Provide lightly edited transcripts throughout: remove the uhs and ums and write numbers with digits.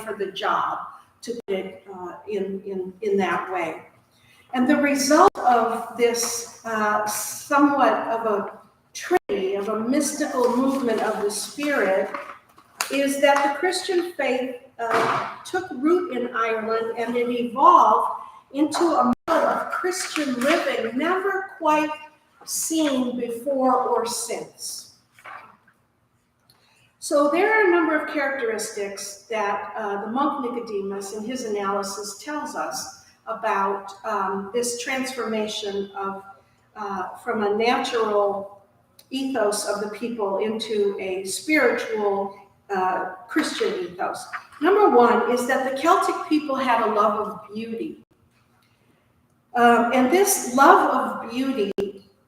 for the job, to put it in that way. And the result of this somewhat of a trinity, of a mystical movement of the Spirit, is that the Christian faith took root in Ireland, and it evolved into a model of Christian living never quite seen before or since. So there are a number of characteristics that the monk Nicodemus in his analysis tells us about this transformation of from a natural ethos of the people into a spiritual Christian ethos. Number one is that the Celtic people had a love of beauty. And this love of beauty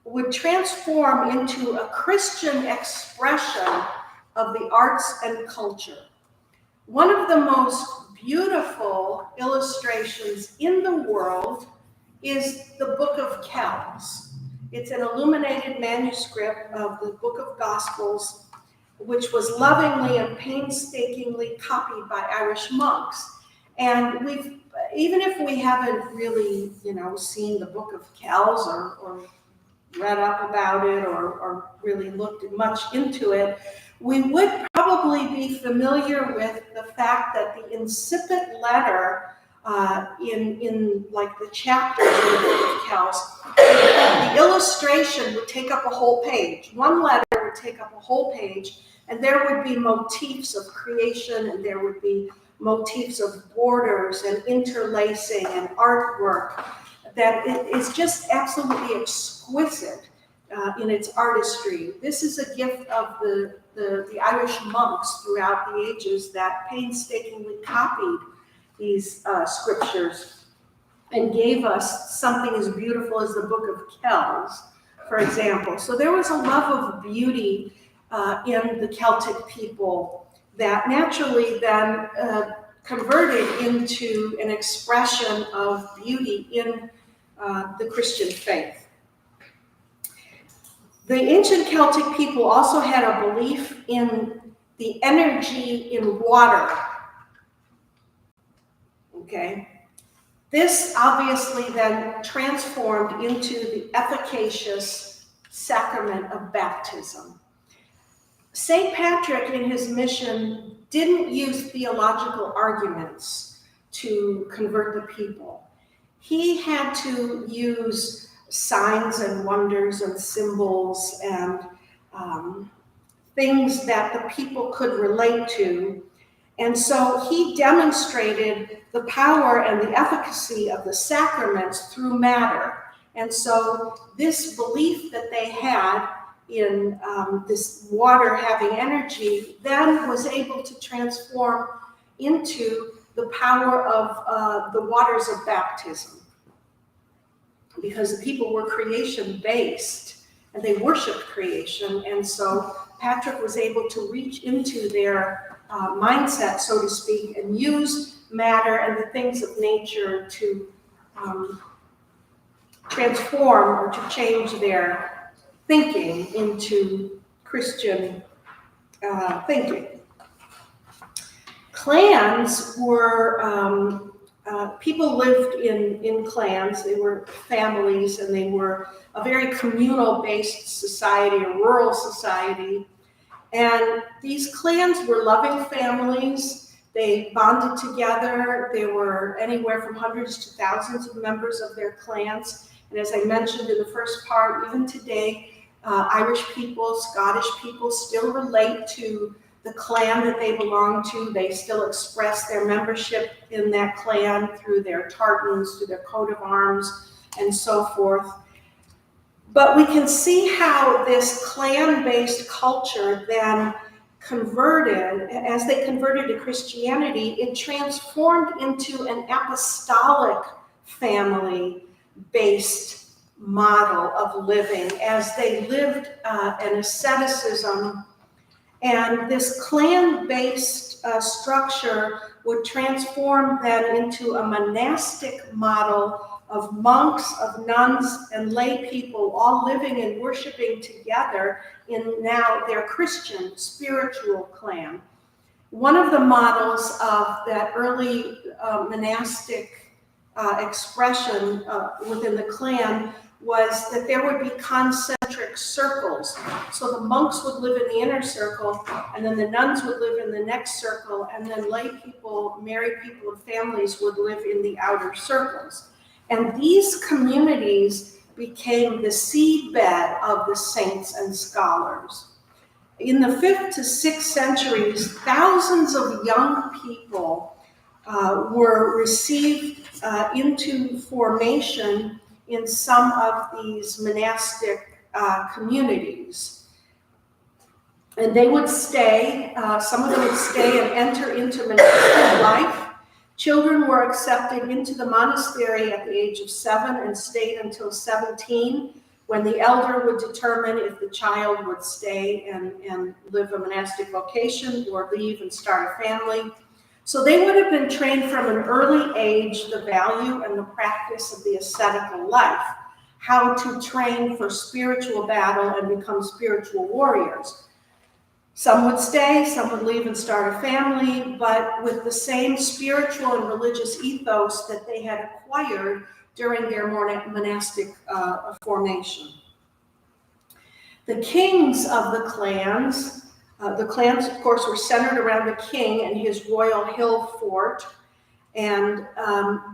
would transform into a Christian expression of the arts and culture. One of the most beautiful illustrations in the world is the Book of Kells. It's an illuminated manuscript of the Book of Gospels, which was lovingly and painstakingly copied by Irish monks. And even if we haven't really, seen the Book of Kells or read up about it or really looked much into it, we would probably be familiar with the fact that the incipit letter in like the chapters in the Book of Kells, the illustration would take up a whole page. One letter would take up a whole page, and there would be motifs of creation, and there would be motifs of borders and interlacing and artwork that is just absolutely exquisite in its artistry. This is a gift of the Irish monks throughout the ages that painstakingly copied these scriptures and gave us something as beautiful as the Book of Kells, for example. So there was a love of beauty in the Celtic people that naturally then converted into an expression of beauty in the Christian faith. The ancient Celtic people also had a belief in the energy in water. Okay? This obviously then transformed into the efficacious sacrament of baptism. St. Patrick, in his mission, didn't use theological arguments to convert the people. He had to use signs and wonders and symbols and things that the people could relate to. And so he demonstrated the power and the efficacy of the sacraments through matter. And so this belief that they had in this water having energy then was able to transform into the power of the waters of baptism. Because the people were creation-based and they worshiped creation. And so Patrick was able to reach into their mindset, so to speak, and use matter and the things of nature to transform or to change their thinking into Christian thinking. Clans were, people lived in clans. They were families, and they were a very communal-based society, a rural society. And these clans were loving families. They bonded together. There were anywhere from hundreds to thousands of members of their clans. And as I mentioned in the first part, even today, Irish people, Scottish people still relate to the clan that they belong to. They still express their membership in that clan through their tartans, through their coat of arms, and so forth. But we can see how this clan-based culture then converted, as they converted to Christianity, it transformed into an apostolic family-based model of living as they lived an asceticism. And this clan-based structure would transform then into a monastic model of monks, of nuns, and lay people all living and worshiping together in now their Christian spiritual clan. One of the models of that early monastic expression within the clan was that there would be concentric circles. So the monks would live in the inner circle, and then the nuns would live in the next circle, and then lay people, married people and families would live in the outer circles. And these communities became the seedbed of the saints and scholars. In the 5th to 6th centuries, thousands of young people were received into formation in some of these monastic communities. And they would stay, some of them would stay and enter into monastic life. Children were accepted into the monastery at the age of 7 and stayed until 17, when the elder would determine if the child would stay and live a monastic vocation or leave and start a family. So they would have been trained from an early age the value and the practice of the ascetical life, how to train for spiritual battle and become spiritual warriors. Some would stay, some would leave and start a family, but with the same spiritual and religious ethos that they had acquired during their monastic formation. The kings of the clans, of course, were centered around the king and his royal hill fort. And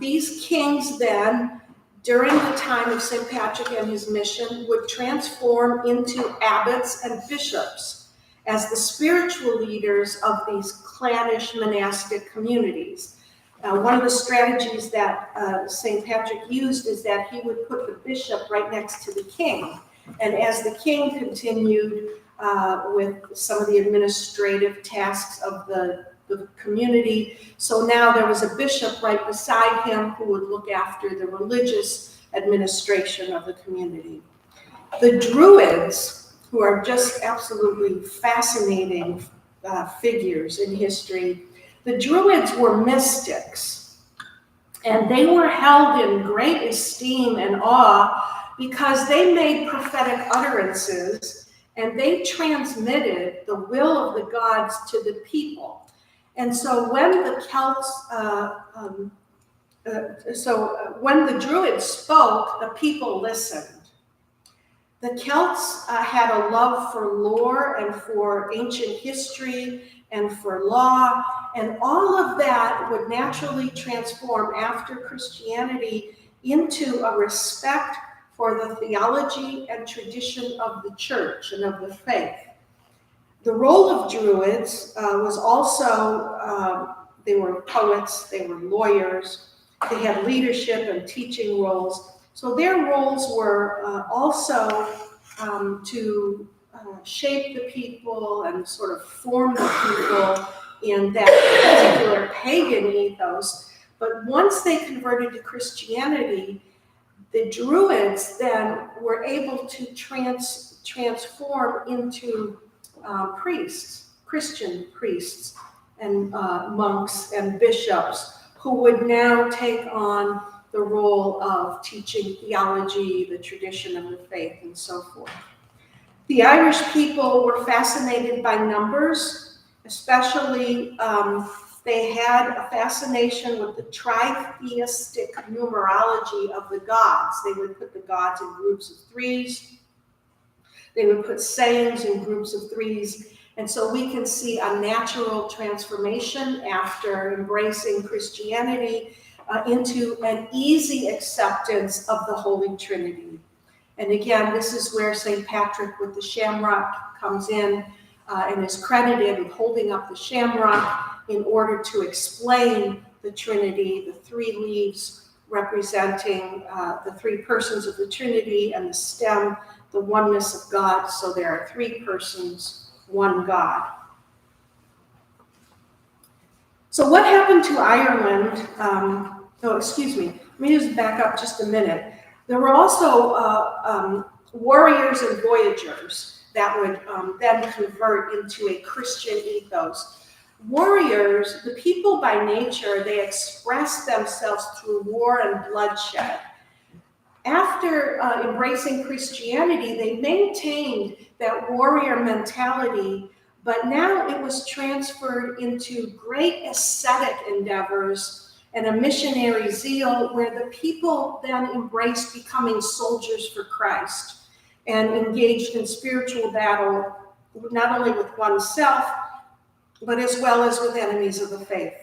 these kings then, during the time of St. Patrick and his mission, would transform into abbots and bishops as the spiritual leaders of these clannish monastic communities. One of the strategies that St. Patrick used is that he would put the bishop right next to the king. And as the king continued with some of the administrative tasks of the community, so now there was a bishop right beside him who would look after the religious administration of the community. The Druids, who are just absolutely fascinating figures in history, the Druids were mystics, and they were held in great esteem and awe because they made prophetic utterances and they transmitted the will of the gods to the people. And so when the Celts, when the Druids spoke, the people listened. The Celts had a love for lore and for ancient history and for law, and all of that would naturally transform after Christianity into a respect for the theology and tradition of the church and of the faith. The role of Druids was also, they were poets, they were lawyers, they had leadership and teaching roles. So their roles were also to shape the people and sort of form the people in that particular pagan ethos. But once they converted to Christianity, the Druids then were able to transform into priests, Christian priests and monks and bishops, who would now take on the role of teaching theology, the tradition of the faith, and so forth. The Irish people were fascinated by numbers, especially they had a fascination with the tritheistic numerology of the gods. They would put the gods in groups of threes. They would put sayings in groups of threes. And so we can see a natural transformation after embracing Christianity into an easy acceptance of the Holy Trinity. And again, this is where St. Patrick with the shamrock comes in and is credited with holding up the shamrock in order to explain the Trinity, the three leaves representing the three persons of the Trinity, and the stem, the oneness of God. So there are three persons, one God. So what happened to Ireland? Let me just back up just a minute. There were also warriors and voyagers that would then convert into a Christian ethos. Warriors, the people by nature, they express themselves through war and bloodshed. After embracing Christianity, they maintained that warrior mentality but now it was transferred into great ascetic endeavors and a missionary zeal where the people then embraced becoming soldiers for Christ and engaged in spiritual battle, not only with oneself, but as well as with enemies of the faith.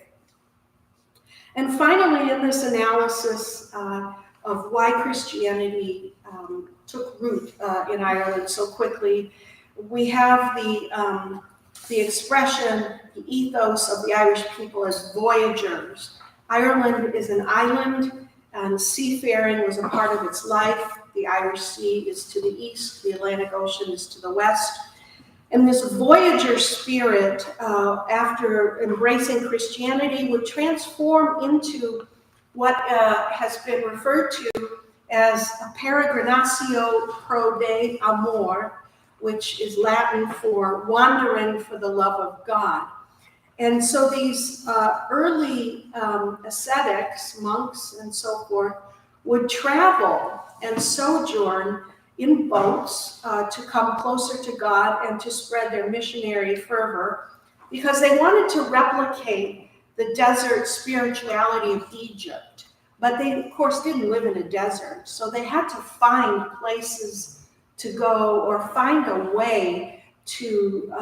And finally, in this analysis of why Christianity took root in Ireland so quickly, we have the expression, the ethos of the Irish people as voyagers. Ireland is an island, and seafaring was a part of its life. The Irish Sea is to the east, the Atlantic Ocean is to the west. And this voyager spirit, after embracing Christianity, would transform into what has been referred to as a peregrinatio pro de amor, which is Latin for wandering for the love of God. And so these early ascetics, monks and so forth, would travel and sojourn in boats to come closer to God and to spread their missionary fervor, because they wanted to replicate the desert spirituality of Egypt. But they, of course, didn't live in a desert, so they had to find places to go or find a way to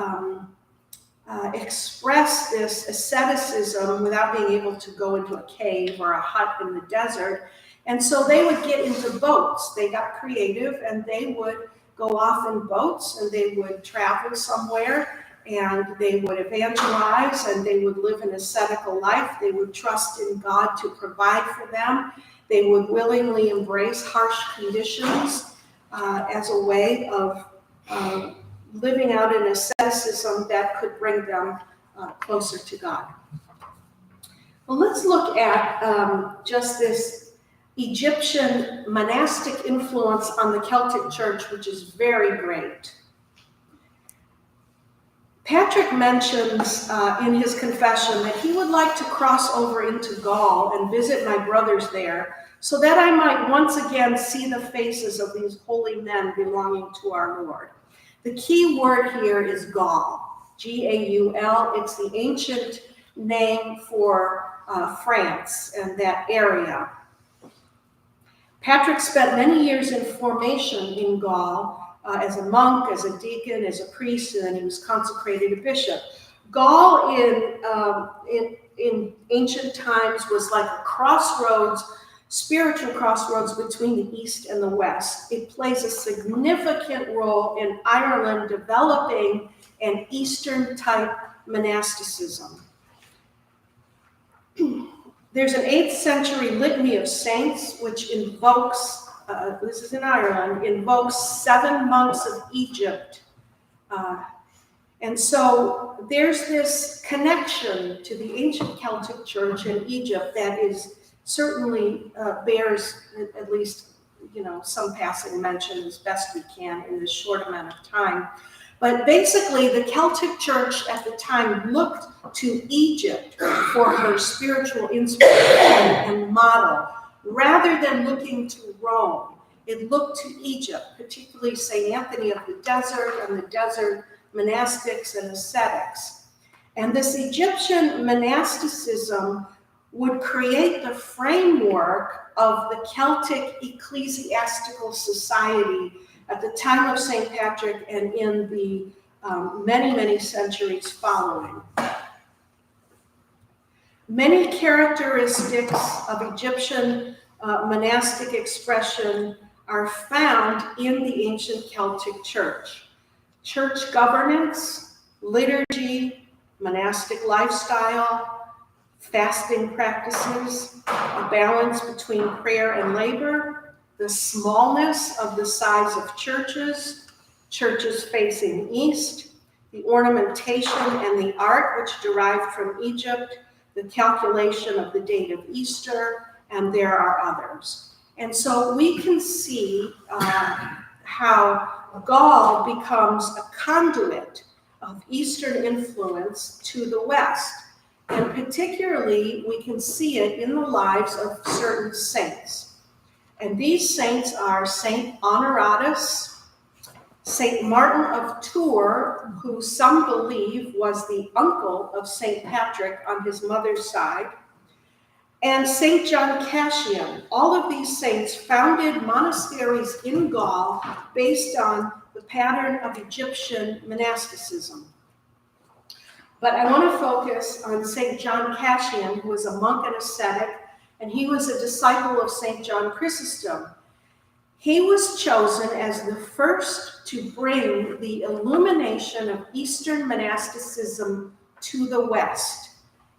express this asceticism without being able to go into a cave or a hut in the desert. And so they would get into boats. They got creative and they would go off in boats and they would travel somewhere and they would evangelize and they would live an ascetical life. They would trust in God to provide for them. They would willingly embrace harsh conditions as a way of living out an asceticism that could bring them closer to God. Well, let's look at just this Egyptian monastic influence on the Celtic church, which is very great. Patrick mentions in his confession that he would like to cross over into Gaul and visit my brothers there so that I might once again see the faces of these holy men belonging to our Lord. The key word here is Gaul, G-A-U-L. It's the ancient name for France and that area. Patrick spent many years in formation in Gaul as a monk, as a deacon, as a priest, and then he was consecrated a bishop. Gaul in ancient times was like a crossroads, spiritual crossroads between the East and the West. It plays a significant role in Ireland developing an Eastern type monasticism. There's an 8th century litany of saints, which invokes, this is in Ireland, invokes 7 monks of Egypt. And so there's this connection to the ancient Celtic church in Egypt that is certainly bears at least, some passing mention as best we can in this short amount of time. But basically, the Celtic church at the time looked to Egypt for her spiritual inspiration and model, rather than looking to Rome. It looked to Egypt, particularly St. Anthony of the Desert and the desert monastics and ascetics. And this Egyptian monasticism would create the framework of the Celtic ecclesiastical society at the time of St. Patrick and in the many, many centuries following. Many characteristics of Egyptian monastic expression are found in the ancient Celtic church. Church governance, liturgy, monastic lifestyle, fasting practices, a balance between prayer and labor, the smallness of the size of churches, churches facing east, the ornamentation and the art which derived from Egypt, the calculation of the date of Easter, and there are others. And so we can see how Gaul becomes a conduit of Eastern influence to the West. And particularly, we can see it in the lives of certain saints. And these saints are Saint Honoratus, Saint Martin of Tours, who some believe was the uncle of Saint Patrick on his mother's side, and Saint John Cassian. All of these saints founded monasteries in Gaul based on the pattern of Egyptian monasticism. But I want to focus on Saint John Cassian, who was a monk and ascetic, and he was a disciple of Saint John Chrysostom. He was chosen as the first to bring the illumination of Eastern monasticism to the West,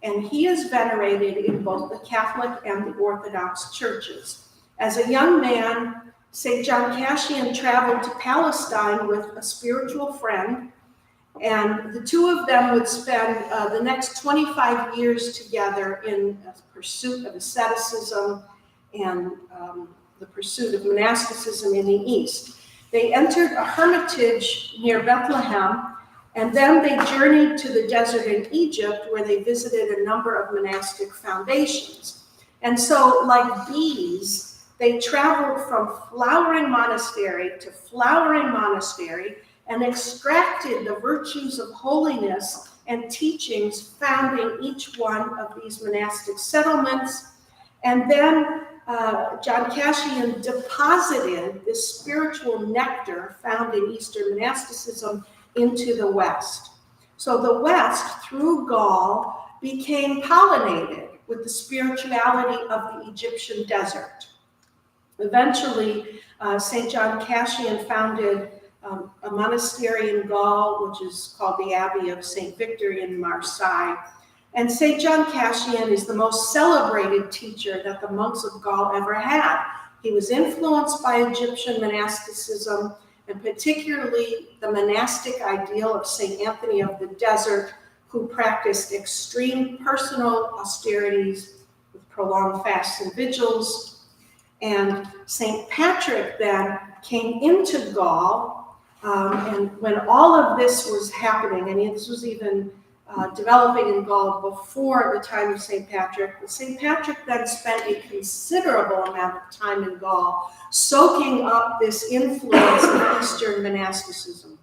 and he is venerated in both the Catholic and the Orthodox churches. As a young man, St. John Cassian traveled to Palestine with a spiritual friend, and the two of them would spend the next 25 years together in a pursuit of asceticism and the pursuit of monasticism in the East. They entered a hermitage near Bethlehem, and then they journeyed to the desert in Egypt, where they visited a number of monastic foundations. And so, like bees, they traveled from flowering monastery to flowering monastery and extracted the virtues of holiness and teachings found in each one of these monastic settlements. And then John Cassian deposited this spiritual nectar found in Eastern monasticism into the West. So the West, through Gaul, became pollinated with the spirituality of the Egyptian desert. Eventually, St. John Cassian founded a monastery in Gaul, which is called the Abbey of St. Victor in Marseille. And St. John Cassian is the most celebrated teacher that the monks of Gaul ever had. He was influenced by Egyptian monasticism, and particularly the monastic ideal of St. Anthony of the Desert, who practiced extreme personal austerities with prolonged fasts and vigils. And St. Patrick then came into Gaul, and when all of this was happening, and this was even developing in Gaul before the time of St. Patrick, but St. Patrick then spent a considerable amount of time in Gaul, soaking up this influence of Eastern monasticism.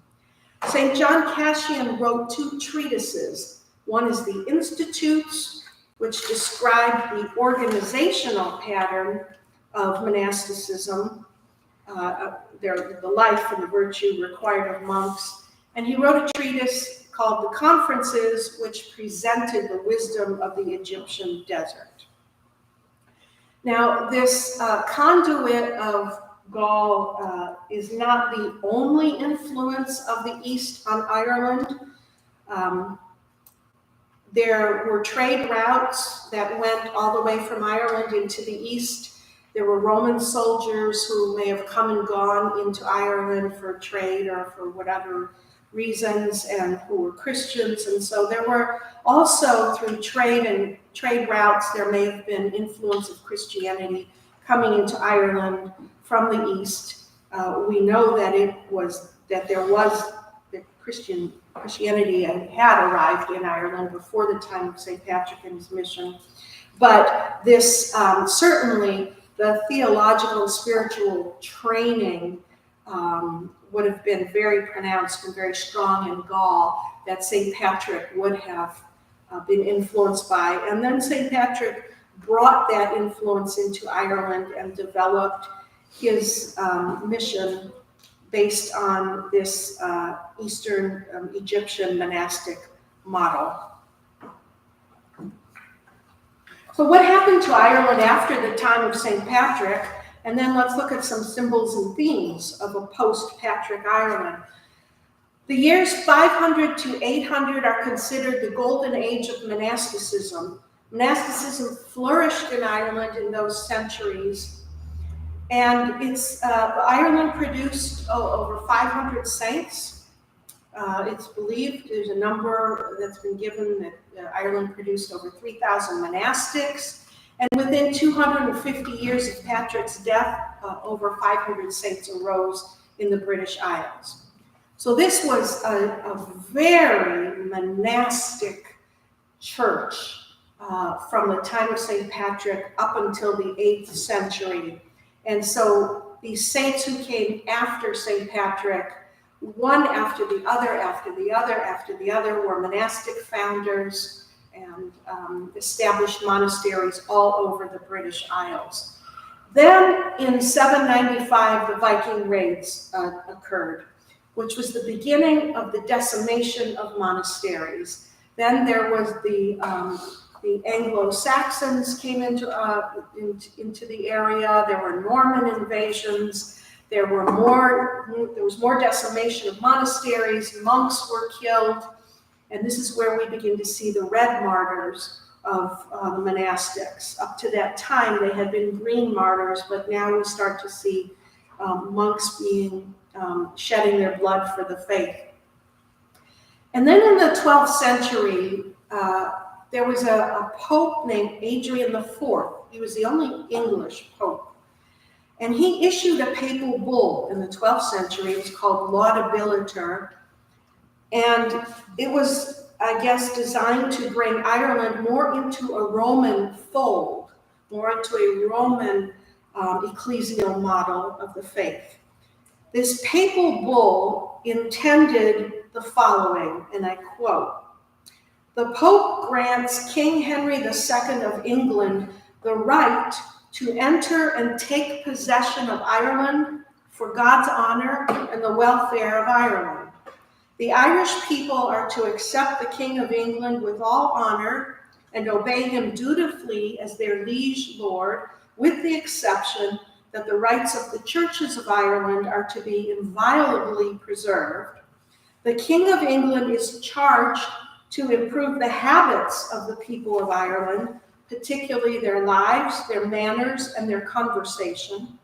St. John Cassian wrote two treatises. One is the Institutes, which described the organizational pattern of monasticism, the life and the virtue required of monks. And he wrote a treatise called The Conferences, which presented the wisdom of the Egyptian desert. Now, this conduit of Gaul is not the only influence of the East on Ireland. There were trade routes that went all the way from Ireland into the East. There were Roman soldiers who may have come and gone into Ireland for trade or for whatever reasons, and who were Christians. And so there were also, through trade routes, there may have been influence of Christianity coming into Ireland from the East. We know that Christianity had arrived in Ireland before the time of St. Patrick and his mission. But this certainly, the theological, spiritual training would have been very pronounced and very strong in Gaul, that St. Patrick would have been influenced by. And then St. Patrick brought that influence into Ireland and developed his mission based on this Eastern Egyptian monastic model. So what happened to Ireland after the time of St. Patrick? And then let's look at some symbols and themes of a post-Patrick Ireland. The years 500 to 800 are considered the golden age of monasticism. Monasticism flourished in Ireland in those centuries. And Ireland produced over 500 saints. It's believed, there's a number that's been given, that Ireland produced over 3,000 monastics. And within 250 years of Patrick's death, over 500 saints arose in the British Isles. So this was a very monastic church from the time of St. Patrick up until the 8th century. And so these saints who came after St. Patrick one after the other, after the other, after the other, were monastic founders and established monasteries all over the British Isles. Then in 795, the Viking raids occurred, which was the beginning of the decimation of monasteries. Then there was the Anglo-Saxons came into the area. There were Norman invasions. There was more decimation of monasteries. Monks were killed, and this is where we begin to see the red martyrs of the monastics. Up to that time, they had been green martyrs, but now we start to see monks being shedding their blood for the faith. And then in the 12th century, there was a pope named Adrian IV. He was the only English pope. And he issued a papal bull in the 12th century. It was called Laudabiliter. And it was, I guess, designed to bring Ireland more into a Roman fold, more into a Roman ecclesial model of the faith. This papal bull intended the following, and I quote, "The Pope grants King Henry II of England the right to enter and take possession of Ireland for God's honor and the welfare of Ireland. The Irish people are to accept the King of England with all honor and obey him dutifully as their liege lord, with the exception that the rights of the churches of Ireland are to be inviolably preserved. The King of England is charged to improve the habits of the people of Ireland, particularly their lives, their manners, and their conversation.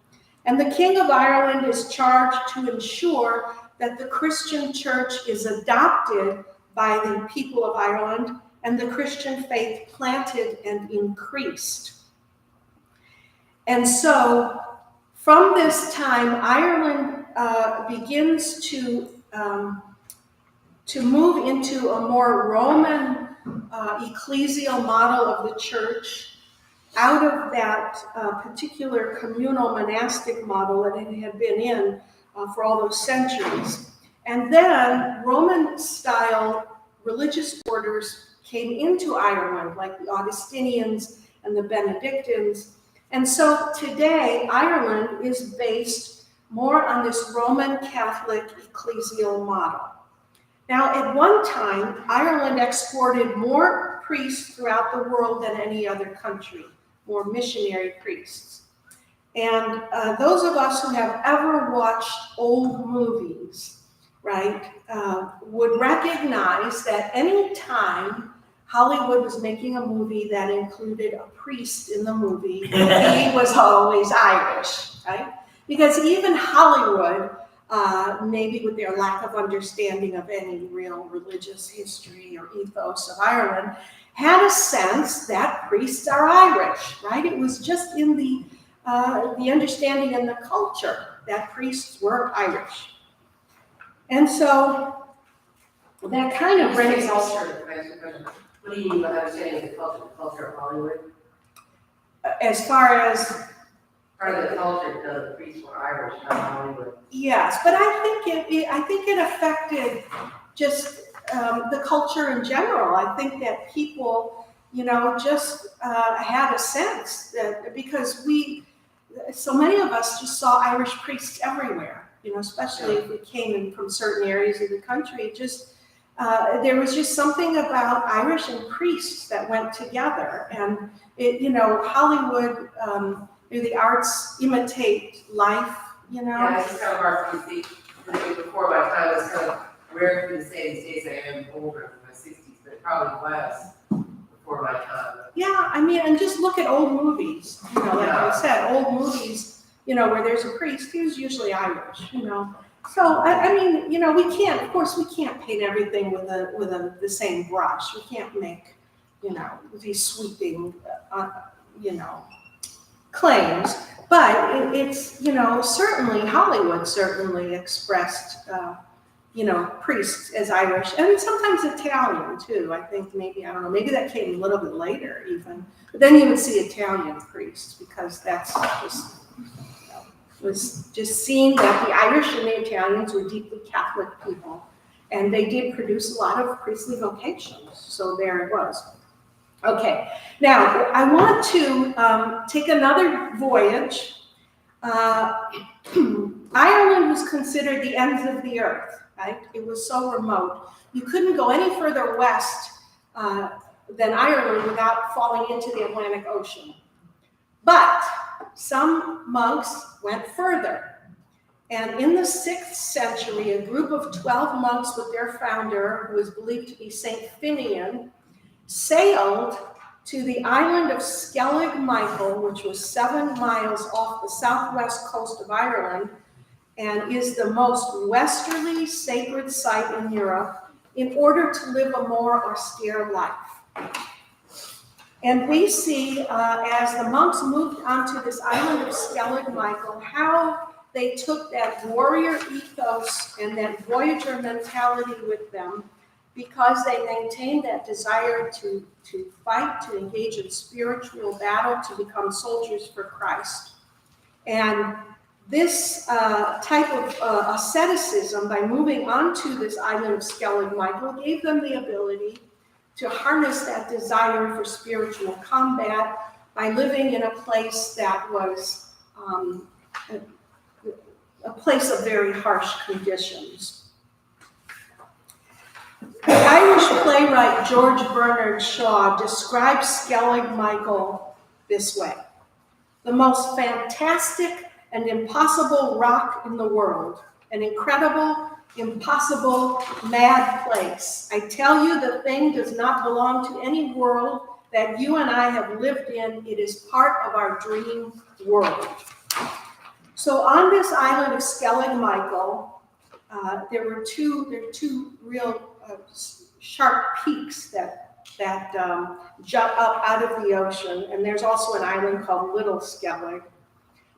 And the King of Ireland is charged to ensure that the Christian church is adopted by the people of Ireland and the Christian faith planted and increased." And so from this time, Ireland begins to move into a more Roman ecclesial model of the church, out of that particular communal monastic model that it had been in for all those centuries. And then Roman-style religious orders came into Ireland, like the Augustinians and the Benedictines. And so today, Ireland is based more on this Roman Catholic ecclesial model. Now, at one time, Ireland exported more priests throughout the world than any other country, more missionary priests. And those of us who have ever watched old movies, right, would recognize that any time Hollywood was making a movie that included a priest in the movie, he was always Irish, right? Because even Hollywood, maybe with their lack of understanding of any real religious history or ethos of Ireland, had a sense that priests are Irish, right? It was just in the understanding and the culture that priests were Irish. And so that kind of brings culture. What do you mean by understanding the culture of Hollywood? As far as part of the culture, the priests were Irish, not Hollywood. Yes, but I think it affected just the culture in general. I think that people, just had a sense that because so many of us just saw Irish priests everywhere. Especially if we came in from certain areas of the country. Just there was just something about Irish and priests that went together, and Hollywood. The arts imitate life, Yeah, it's kind of hard for me to see. Before my time, it's kind of rare for me to say these days I am older in my 60s, but it probably was before my time. Yeah, and just look at old movies. Like I said, old movies, where there's a priest, who's usually Irish, So, we can't paint everything with the same brush. We can't make, these sweeping, claims, but it's, certainly Hollywood certainly expressed, priests as Irish, and sometimes Italian too. I think maybe that came a little bit later even, but then you would see Italian priests because that's just, was just seeing that the Irish and the Italians were deeply Catholic people, and they did produce a lot of priestly vocations. So there it was. Okay, now I want to take another voyage. Ireland was considered the ends of the earth, right? It was so remote. You couldn't go any further west than Ireland without falling into the Atlantic Ocean. But some monks went further. And in the 6th century, a group of 12 monks with their founder, who was believed to be Saint Finian, sailed to the island of Skellig Michael, which was 7 miles off the southwest coast of Ireland, and is the most westerly sacred site in Europe, in order to live a more austere life. And we see, as the monks moved onto this island of Skellig Michael, how they took that warrior ethos and that voyager mentality with them, because they maintained that desire to fight, to engage in spiritual battle, to become soldiers for Christ. And this type of asceticism, by moving onto this island of Skellig Michael, gave them the ability to harness that desire for spiritual combat by living in a place that was a place of very harsh conditions. The Irish playwright George Bernard Shaw describes Skellig Michael this way: the most fantastic and impossible rock in the world, an incredible, impossible, mad place. I tell you, the thing does not belong to any world that you and I have lived in. It is part of our dream world. So on this island of Skellig Michael, there were two real sharp peaks that jut up out of the ocean, and there's also an island called Little Skellig.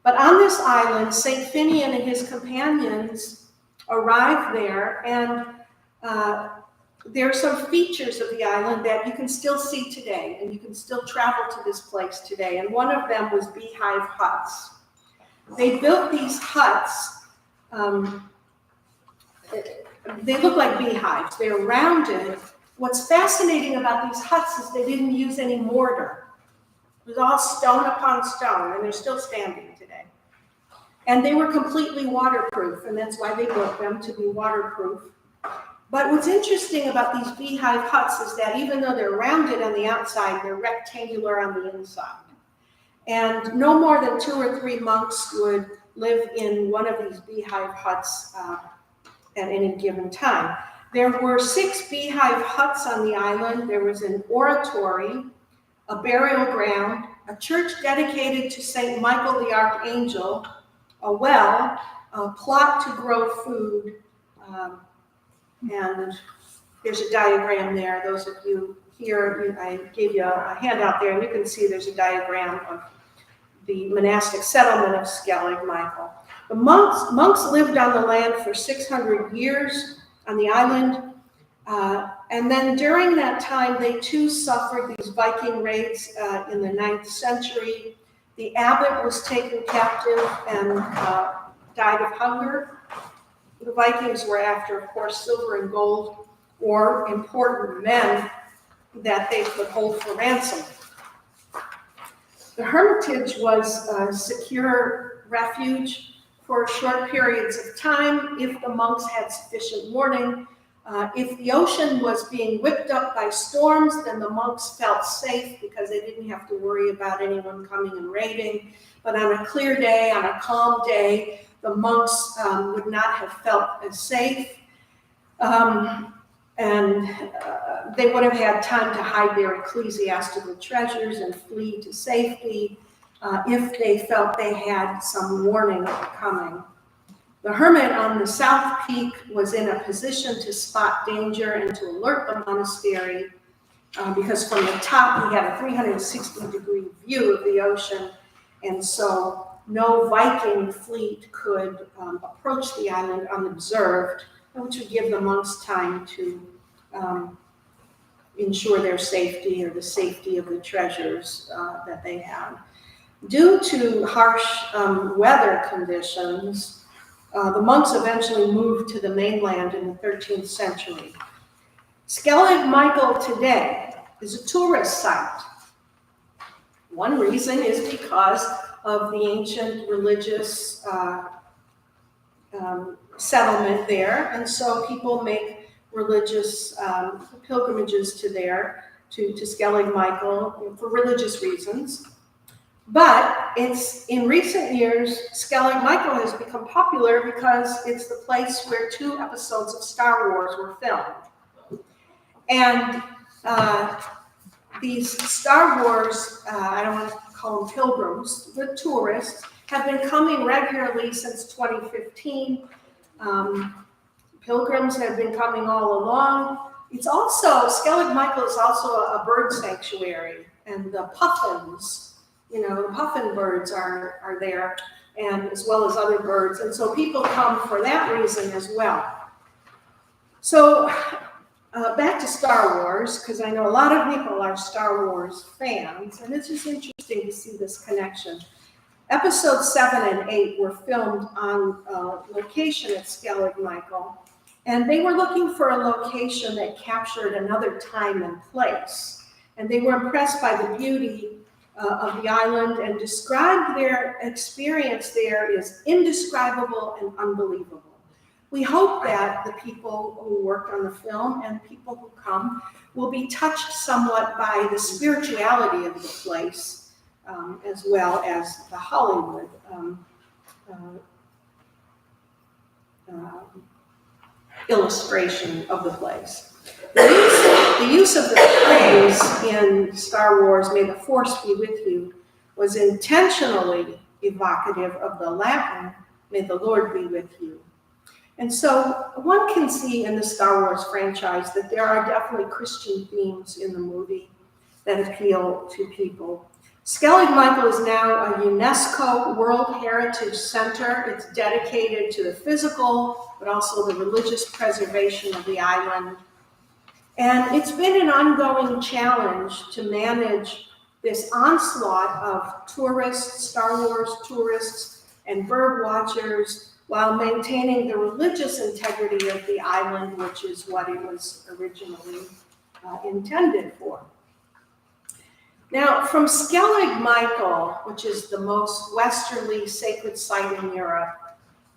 But on this island, St. Finian and his companions arrived there, and there are some features of the island that you can still see today, and you can still travel to this place today, and one of them was beehive huts. They built these huts. They look like beehives. They're rounded. What's fascinating about these huts is they didn't use any mortar. It was all stone upon stone, and they're still standing today. And they were completely waterproof, and that's why they built them, to be waterproof. But what's interesting about these beehive huts is that even though they're rounded on the outside, they're rectangular on the inside. And no more than 2 or 3 monks would live in one of these beehive huts at any given time. There were 6 beehive huts on the island. There was an oratory, a burial ground, a church dedicated to St. Michael the Archangel, a well, a plot to grow food, and there's a diagram there. Those of you here, I gave you a handout there, and you can see there's a diagram of the monastic settlement of Skellig Michael. The monks lived on the land for 600 years on the island, and then during that time, they too suffered these Viking raids in the 9th century. The abbot was taken captive and died of hunger. The Vikings were after, of course, silver and gold, or important men that they could hold for ransom. The hermitage was a secure refuge for short periods of time if the monks had sufficient warning. If the ocean was being whipped up by storms, then the monks felt safe because they didn't have to worry about anyone coming and raiding. But on a clear day, on a calm day, the monks would not have felt as safe. They would have had time to hide their ecclesiastical treasures and flee to safety if they felt they had some warning coming. The hermit on the south peak was in a position to spot danger and to alert the monastery because from the top he had a 360-degree view of the ocean, and so no Viking fleet could approach the island unobserved, which would give the monks time to ensure their safety or the safety of the treasures that they had. Due to harsh weather conditions, the monks eventually moved to the mainland in the 13th century. Skellig Michael today is a tourist site. One reason is because of the ancient religious settlement there, and so people make religious pilgrimages to Skellig Michael for religious reasons. But in recent years, Skellig Michael has become popular because it's the place where 2 episodes of Star Wars were filmed. And these Star Wars, I don't want to call them pilgrims, the tourists, have been coming regularly since 2015. Pilgrims have been coming all along. Skellig Michael is also a bird sanctuary, and the puffins, the puffin birds are there, and as well as other birds, and so people come for that reason as well. So back to Star Wars, because I know a lot of people are Star Wars fans, and it's just interesting to see this connection. Episodes 7 and 8 were filmed on location at Skellig Michael, and they were looking for a location that captured another time and place. And they were impressed by the beauty of the island and described their experience there as indescribable and unbelievable. We hope that the people who worked on the film and people who come will be touched somewhat by the spirituality of the place, as well as the Hollywood illustration of the place. The use of the phrase in Star Wars, "May the Force be with you," was intentionally evocative of the Latin, "May the Lord be with you." And so one can see in the Star Wars franchise that there are definitely Christian themes in the movie that appeal to people. Skellig Michael is now a UNESCO World Heritage Center. It's dedicated to the physical, but also the religious preservation of the island. And it's been an ongoing challenge to manage this onslaught of tourists, Star Wars tourists, and bird watchers, while maintaining the religious integrity of the island, which is what it was originally intended for. Now, from Skellig Michael, which is the most westerly sacred site in Europe,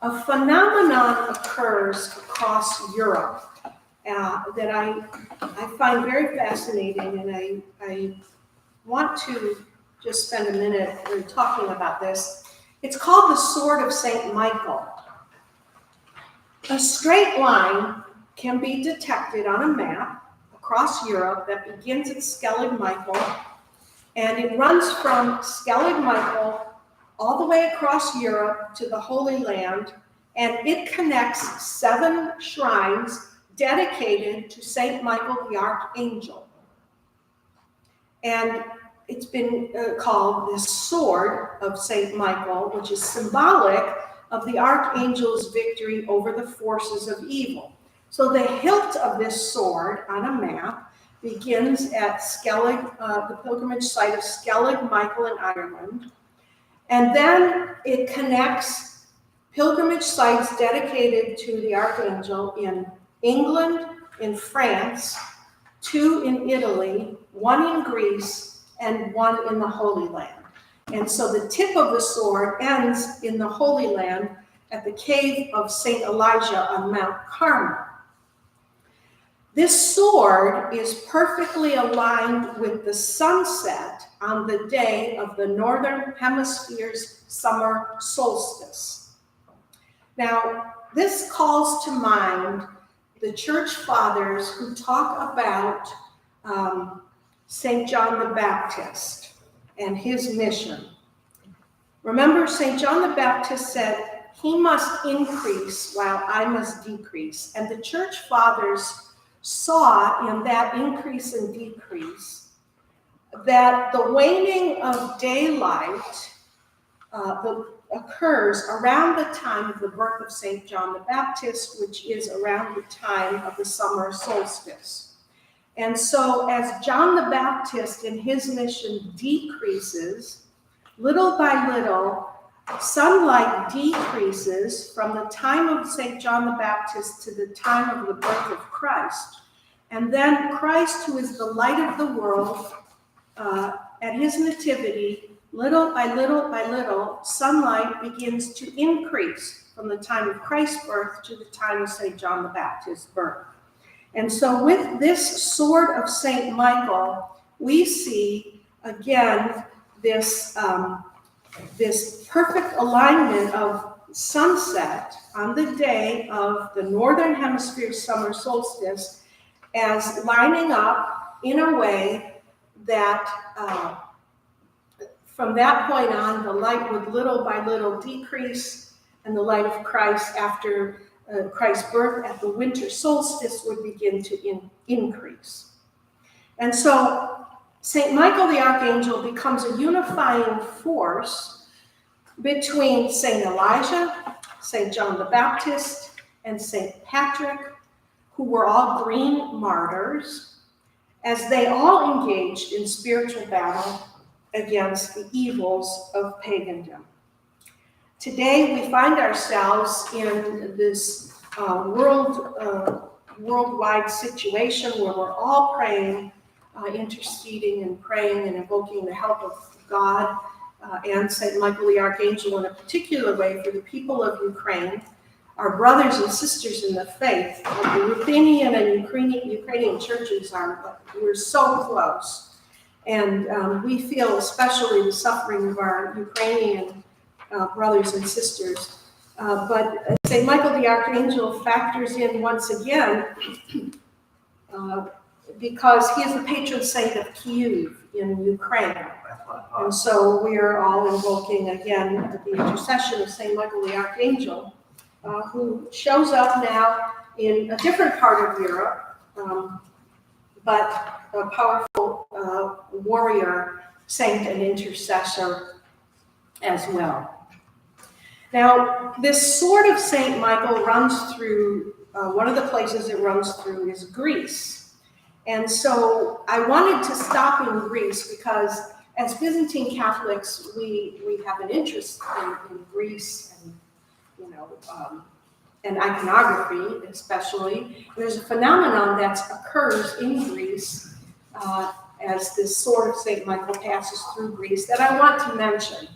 a phenomenon occurs across Europe that I find very fascinating, and I want to just spend a minute talking about this. It's called the Sword of St. Michael. A straight line can be detected on a map across Europe that begins at Skellig Michael, and it runs from Skellig Michael all the way across Europe to the Holy Land, and it connects 7 shrines dedicated to St. Michael the Archangel. And it's been called the Sword of St. Michael, which is symbolic of the Archangel's victory over the forces of evil. So the hilt of this sword on a map begins at the pilgrimage site of Skellig Michael in Ireland, and then it connects pilgrimage sites dedicated to the Archangel in England, in France, 2 in Italy, 1 in Greece, and 1 in the Holy Land. And so the tip of the sword ends in the Holy Land at the cave of St. Elijah on Mount Carmel. This sword is perfectly aligned with the sunset on the day of the Northern Hemisphere's summer solstice. Now, this calls to mind the church fathers who talk about St. John the Baptist and his mission. Remember, St. John the Baptist said, "He must increase while I must decrease." And the church fathers saw in that increase and decrease that the waning of daylight occurs around the time of the birth of St. John the Baptist, which is around the time of the summer solstice. And so as John the Baptist in his mission decreases, Little by little, sunlight decreases from the time of St. John the Baptist to the time of the birth of Christ. And then Christ, who is the light of the world, at his nativity, little by little, sunlight begins to increase from the time of Christ's birth to the time of St. John the Baptist's birth. And so with this sword of St. Michael, we see, again, this perfect alignment of sunset on the day of the Northern Hemisphere summer solstice as lining up in a way that from that point on, the light would little by little decrease, and the light of Christ after Christ's birth at the winter solstice would begin to increase. And so St. Michael the Archangel becomes a unifying force between St. Elijah, St. John the Baptist, and St. Patrick, who were all green martyrs, as they all engaged in spiritual battle against the evils of pagandom. Today, we find ourselves in this worldwide situation where we're all praying, interceding and praying and invoking the help of God and St. Michael the Archangel in a particular way for the people of Ukraine, our brothers and sisters in the faith. The Ruthenian and Ukrainian churches we're so close. And we feel especially the suffering of our Ukrainian brothers and sisters. But St. Michael the Archangel factors in once again because he is the patron saint of Kyiv in Ukraine. And so we are all invoking again the intercession of St. Michael the Archangel, who shows up now in a different part of Europe, but a powerful warrior, saint, and intercessor as well. Now, this sword of St. Michael runs through, one of the places it runs through is Greece. And so I wanted to stop in Greece because as Byzantine Catholics, we have an interest in Greece and, and iconography especially. There's a phenomenon that occurs in Greece as this sword of St. Michael passes through Greece that I want to mention.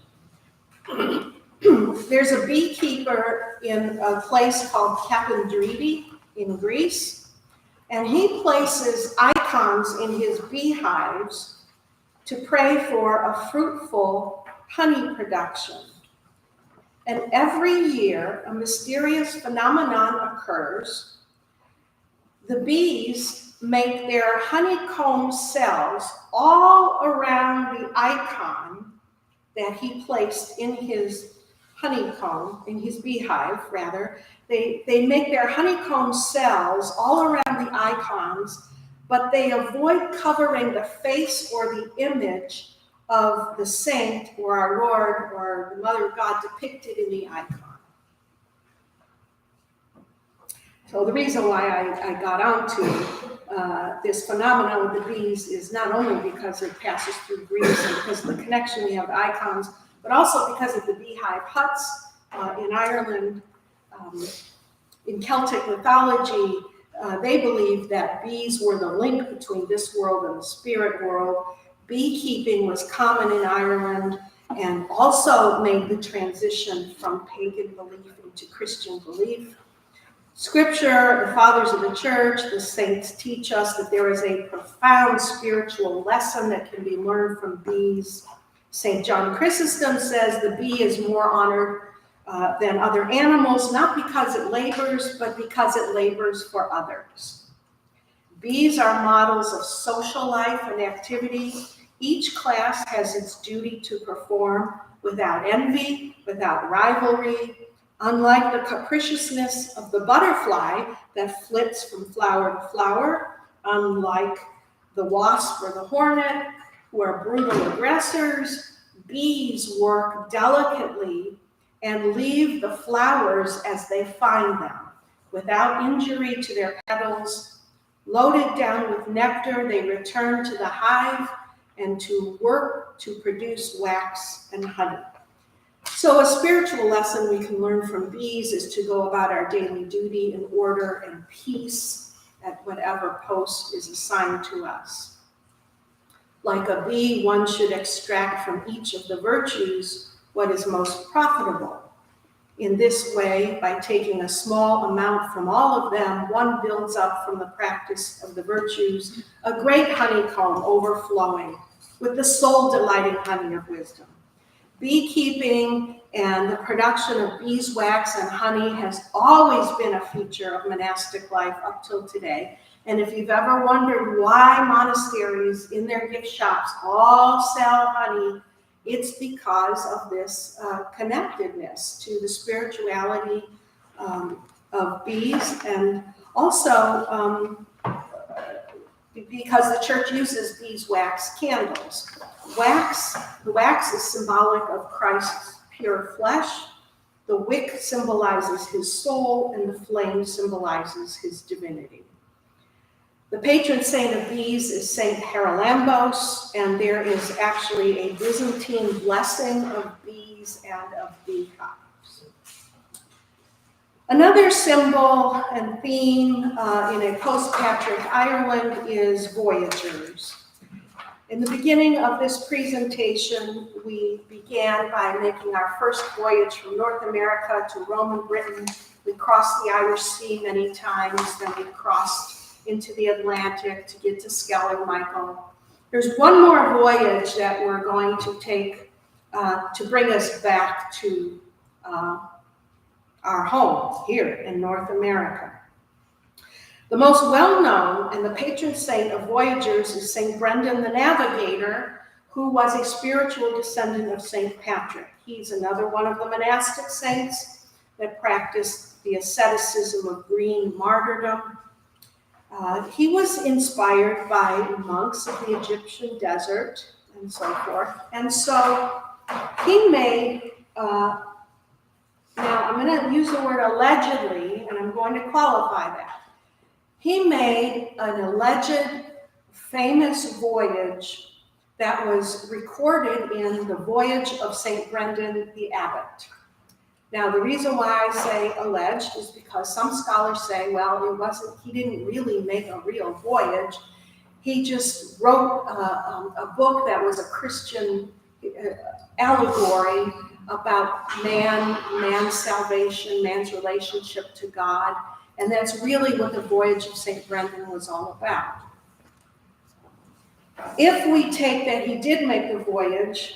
There's a beekeeper in a place called Kapandridi in Greece, and he places icons in his beehives to pray for a fruitful honey production. And every year, a mysterious phenomenon occurs. The bees make their honeycomb cells all around the icon that he placed in his honeycomb, in his beehive, rather. They make their honeycomb cells all around the icons, but they avoid covering the face or the image of the saint or our Lord or the Mother of God depicted in the icon. So the reason why I got onto this phenomenon with the bees is not only because it passes through Greece and because of the connection we have to icons, but also because of the beehive huts in Ireland. In Celtic mythology, they believed that bees were the link between this world and the spirit world. Beekeeping was common in Ireland and also made the transition from pagan belief into Christian belief. Scripture, the fathers of the church, the saints teach us that there is a profound spiritual lesson that can be learned from bees. St. John Chrysostom says the bee is more honored than other animals, not because it labors, but because it labors for others. Bees are models of social life and activity. Each class has its duty to perform without envy, without rivalry. Unlike the capriciousness of the butterfly that flits from flower to flower, unlike the wasp or the hornet, who are brutal aggressors, bees work delicately and leave the flowers as they find them, without injury to their petals. Loaded down with nectar, they return to the hive and to work to produce wax and honey. So a spiritual lesson we can learn from bees is to go about our daily duty in order and peace at whatever post is assigned to us. Like a bee, one should extract from each of the virtues what is most profitable. In this way, by taking a small amount from all of them, one builds up from the practice of the virtues a great honeycomb overflowing with the soul-delighting honey of wisdom. Beekeeping and the production of beeswax and honey has always been a feature of monastic life up till today. And if you've ever wondered why monasteries in their gift shops all sell honey, it's because of this connectedness to the spirituality of bees, and also because the church uses beeswax candles. The wax is symbolic of Christ's pure flesh, the wick symbolizes his soul, and the flame symbolizes his divinity. The patron saint of bees is Saint Haralambos, and there is actually a Byzantine blessing of bees and of beehives. Another symbol and theme in a post-Patrick Ireland is voyagers. In the beginning of this presentation, we began by making our first voyage from North America to Roman Britain. We crossed the Irish Sea many times, then we crossed into the Atlantic to get to Skellig Michael. There's one more voyage that we're going to take to bring us back to our home here in North America. The most well-known and the patron saint of voyagers is St. Brendan the Navigator, who was a spiritual descendant of St. Patrick. He's another one of the monastic saints that practiced the asceticism of green martyrdom. He was inspired by monks of the Egyptian desert and so forth. And so he made, now I'm going to use the word allegedly, and I'm going to qualify that. He made an alleged famous voyage that was recorded in the Voyage of St. Brendan the Abbot. Now, the reason why I say alleged is because some scholars say, well, he didn't really make a real voyage. He just wrote a book that was a Christian allegory about man's salvation, man's relationship to God. And that's really what the Voyage of St. Brendan was all about. If we take that he did make the voyage,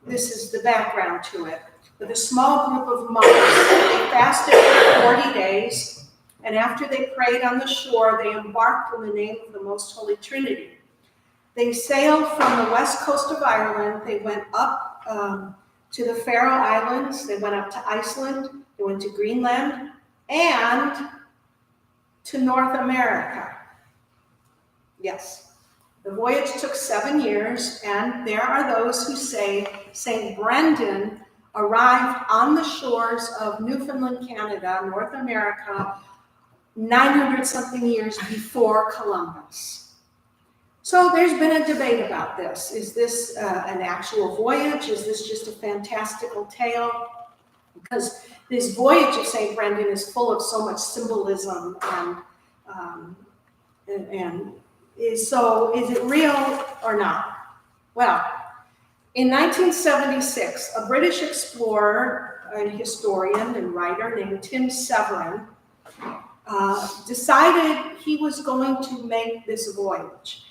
this is the background to it. With a small group of monks, they fasted for 40 days, and after they prayed on the shore, they embarked in the name of the Most Holy Trinity. They sailed from the west coast of Ireland. They went up to the Faroe Islands. They went up to Iceland. They went to Greenland and to North America. Yes, the voyage took 7 years, and there are those who say St. Brendan arrived on the shores of Newfoundland, Canada, North America, 900-something years before Columbus. So there's been a debate about this. Is this an actual voyage? Is this just a fantastical tale? Because this voyage of St. Brendan is full of so much symbolism, and so is it real or not? Well, in 1976, a British explorer and historian and writer named Tim Severin decided he was going to make this voyage.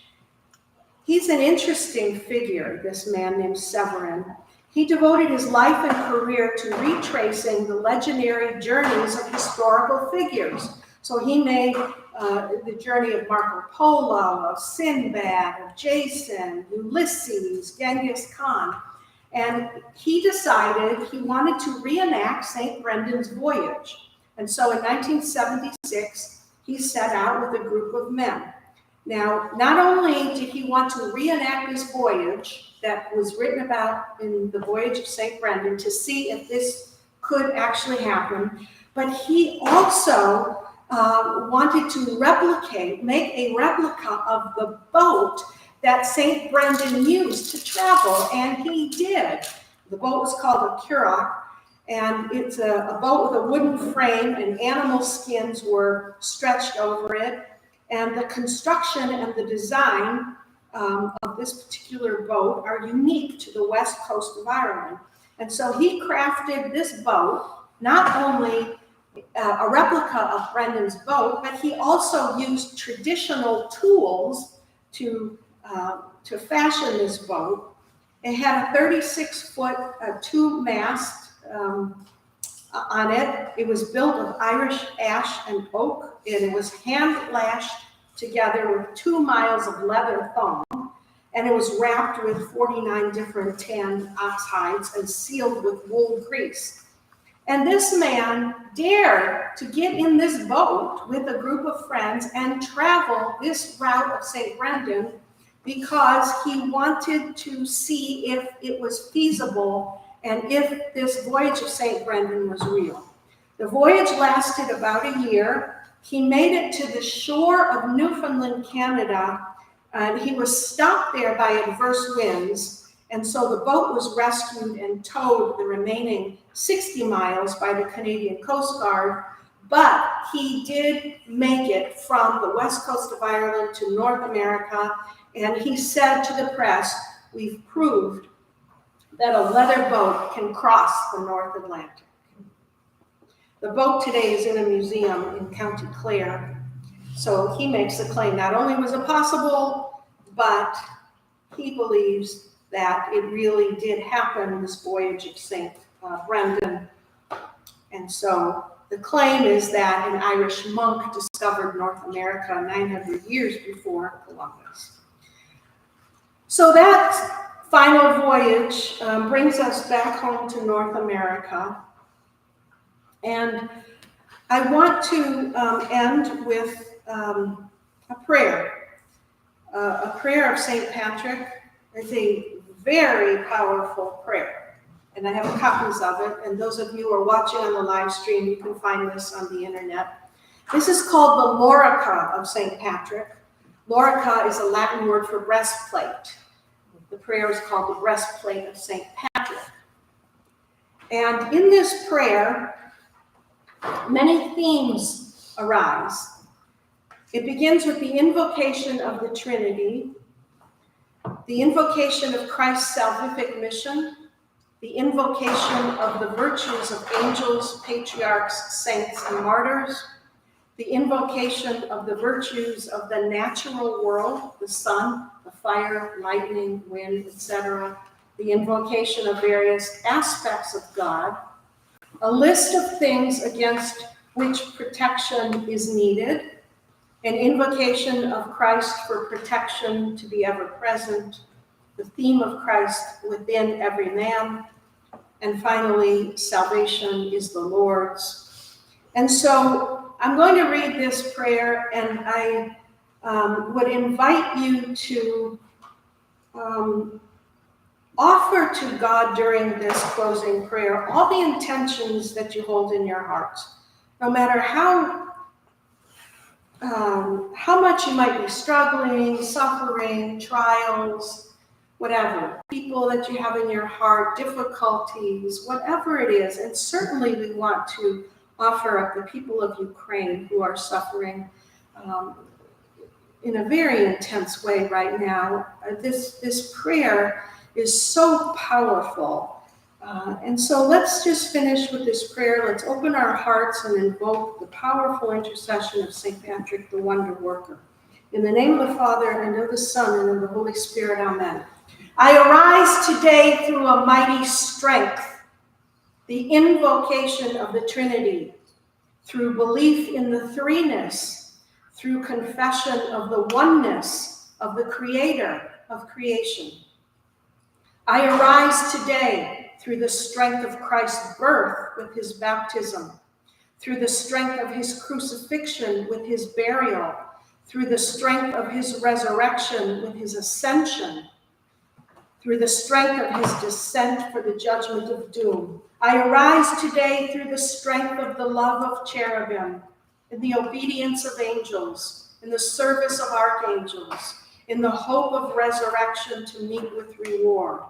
He's an interesting figure, this man named Severin. He devoted his life and career to retracing the legendary journeys of historical figures. So he made the journey of Marco Polo, of Sinbad, of Jason, Ulysses, Genghis Khan. And he decided he wanted to reenact St. Brendan's voyage. And so in 1976, he set out with a group of men. Now, not only did he want to reenact this voyage that was written about in the Voyage of St. Brendan to see if this could actually happen, but he also wanted to make a replica of the boat that St. Brendan used to travel, and he did. The boat was called a curragh, and it's a boat with a wooden frame, and animal skins were stretched over it. And the construction and the design of this particular boat are unique to the west coast of Ireland. And so he crafted this boat, not only a replica of Brendan's boat, but he also used traditional tools to fashion this boat. It had a 36-foot two-mast on it. It was built of Irish ash and oak, and it was hand-lashed together with 2 miles of leather thong, and it was wrapped with 49 different tanned ox hides and sealed with wool grease. And this man dared to get in this boat with a group of friends and travel this route of St. Brendan because he wanted to see if it was feasible and if this voyage of St. Brendan was real. The voyage lasted about a year. He made it to the shore of Newfoundland, Canada, and he was stopped there by adverse winds, and so the boat was rescued and towed the remaining 60 miles by the Canadian Coast Guard, but he did make it from the west coast of Ireland to North America, and he said to the press, "We've proved that a leather boat can cross the North Atlantic." The boat today is in a museum in County Clare. So he makes the claim not only was it possible, but he believes that it really did happen, this voyage of St. Brendan. And so the claim is that an Irish monk discovered North America 900 years before Columbus. So that final voyage brings us back home to North America. And I want to end with a prayer of St. Patrick. It's a very powerful prayer, and I have copies of it, and those of you who are watching on the live stream, you can find this on the internet. This is called the Lorica of St. Patrick. Lorica is a Latin word for breastplate. The prayer is called the breastplate of St. Patrick. And in this prayer, many themes arise. It begins with the invocation of the Trinity, the invocation of Christ's salvific mission, the invocation of the virtues of angels, patriarchs, saints, and martyrs, the invocation of the virtues of the natural world, the sun, the fire, lightning, wind, etc., the invocation of various aspects of God, a list of things against which protection is needed, an invocation of Christ for protection to be ever present, the theme of Christ within every man, and finally, salvation is the Lord's. And so I'm going to read this prayer, and I would invite you to offer to God during this closing prayer all the intentions that you hold in your heart, no matter how much you might be struggling, suffering, trials, whatever, people that you have in your heart, difficulties, whatever it is. And certainly we want to offer up the people of Ukraine who are suffering in a very intense way right now. This prayer is so powerful. And so let's just finish with this prayer. Let's open our hearts and invoke the powerful intercession of St. Patrick, the Wonderworker. In the name of the Father, and of the Son, and of the Holy Spirit, amen. I arise today through a mighty strength, the invocation of the Trinity, through belief in the threeness, through confession of the oneness of the Creator of creation. I arise today through the strength of Christ's birth with his baptism, through the strength of his crucifixion with his burial, through the strength of his resurrection with his ascension, through the strength of his descent for the judgment of doom. I arise today through the strength of the love of cherubim, in the obedience of angels, in the service of archangels, in the hope of resurrection to meet with reward,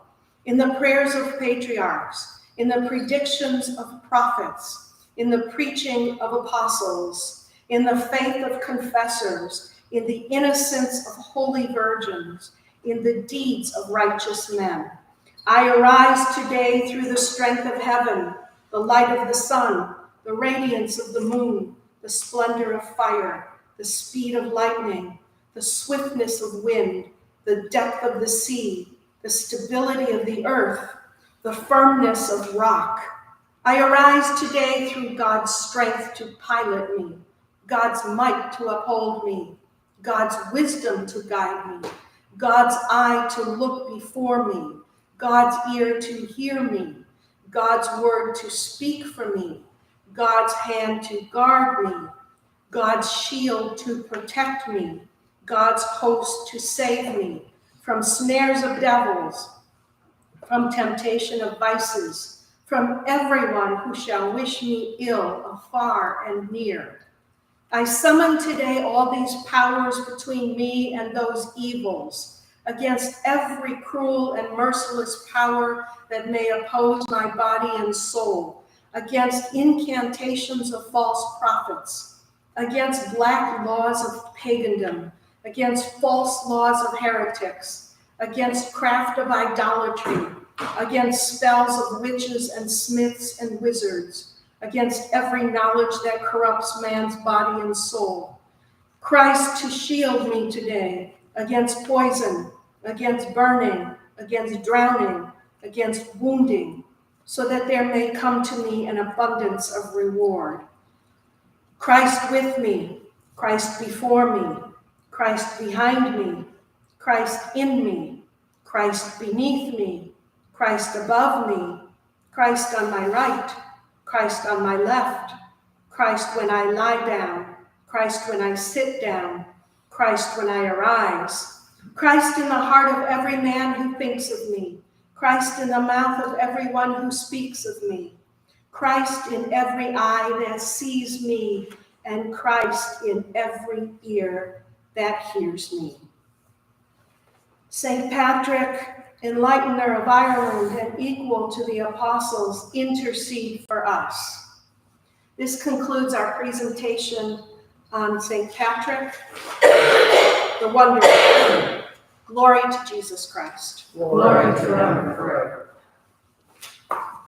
in the prayers of patriarchs, in the predictions of prophets, in the preaching of apostles, in the faith of confessors, in the innocence of holy virgins, in the deeds of righteous men. I arise today through the strength of heaven, the light of the sun, the radiance of the moon, the splendor of fire, the speed of lightning, the swiftness of wind, the depth of the sea, the stability of the earth, the firmness of rock. I arise today through God's strength to pilot me, God's might to uphold me, God's wisdom to guide me, God's eye to look before me, God's ear to hear me, God's word to speak for me, God's hand to guard me, God's shield to protect me, God's host to save me from snares of devils, from temptation of vices, from everyone who shall wish me ill afar and near. I summon today all these powers between me and those evils, against every cruel and merciless power that may oppose my body and soul, against incantations of false prophets, against black laws of pagandom, against false laws of heretics, against craft of idolatry, against spells of witches and smiths and wizards, against every knowledge that corrupts man's body and soul. Christ to shield me today against poison, against burning, against drowning, against wounding, so that there may come to me an abundance of reward. Christ with me, Christ before me, Christ behind me, Christ in me, Christ beneath me, Christ above me, Christ on my right, Christ on my left, Christ when I lie down, Christ when I sit down, Christ when I arise, Christ in the heart of every man who thinks of me, Christ in the mouth of everyone who speaks of me, Christ in every eye that sees me, and Christ in every ear that hears me. St. Patrick, enlightener of Ireland and equal to the apostles, intercede for us. This concludes our presentation on St. Patrick, the Wonderworker. Glory to Jesus Christ. Glory to him forever.